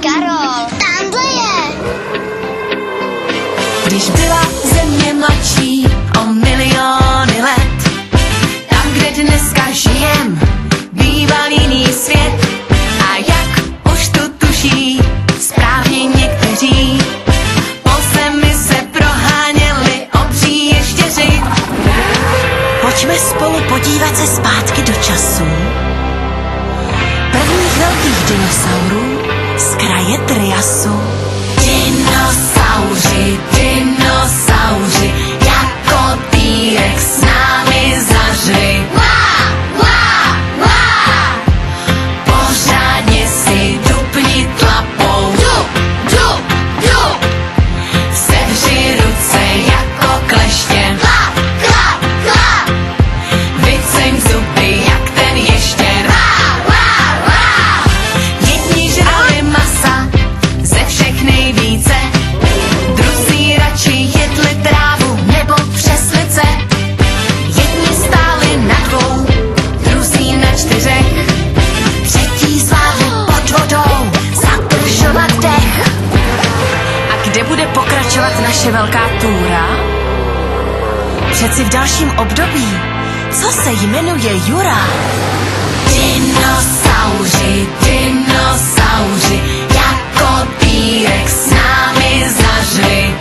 Karol, tamhle je. Když byla země mladší o miliony let, tam, kde dneska žijem, býval jiný svět. A jak už to tuší správně někteří, po zemi se proháněli obří ještěři. Pojďme spolu podívat se zpátky do času prvních velkých dinosaurů z kraje Triasu. Dinosauři, dinosauři, jako T-rex s námi zaři. Pořádně si dupni tlapou. Sevři ruce jako kleště. Vyceň zuby jak ten ještěr. Jedni žrali masa ze všech nejvíce, druzí radši jedli trávu nebo přeslice. Jedni stáli na dvou, druzí na čtyřech, třetí zvládli pod vodou zadržovat dech. A kde bude pokračovat naše velká túra? Přeci v dalším období, co se jmenuje Jura. Dinosauři, dinosauři, jako T-rex s námi zaři.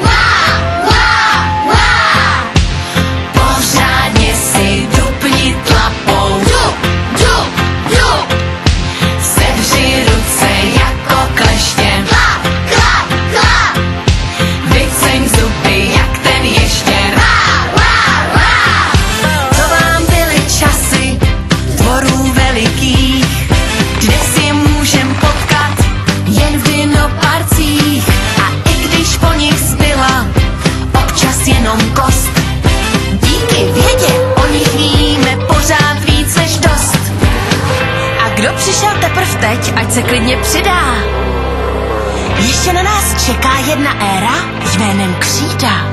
Pořádně si dupni tlapou. Sevři ruce jako kleště. Vyceň zuby jak ten ještěr. To vám byly časy tvorů velikých, kde si můžem potkat jen v dinoparcích. A i když po nich zbyla občas jenom kost, díky vědě o nich víme pořád víc než dost. A kdo přišel teprv teď, ať se klidně přidá. Ještě na nás čeká jedna éra jménem křída.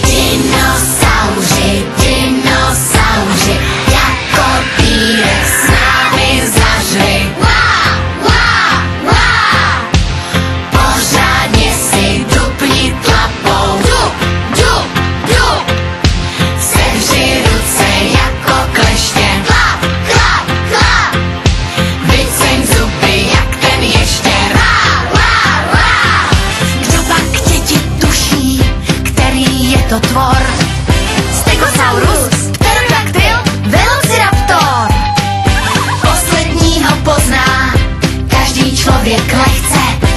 Dinosauři, dinosauři, jako T-rex s námi zaři. Pořádně si dupni tlapou. Sevři ruce jako kleště. Vyceň zuby jak ten ještěr. Kdo pak děti tuší, který je to tvor? Stegosaurus, pterodaktyl, velociraptor. Posledního pozná každý člověk lehce.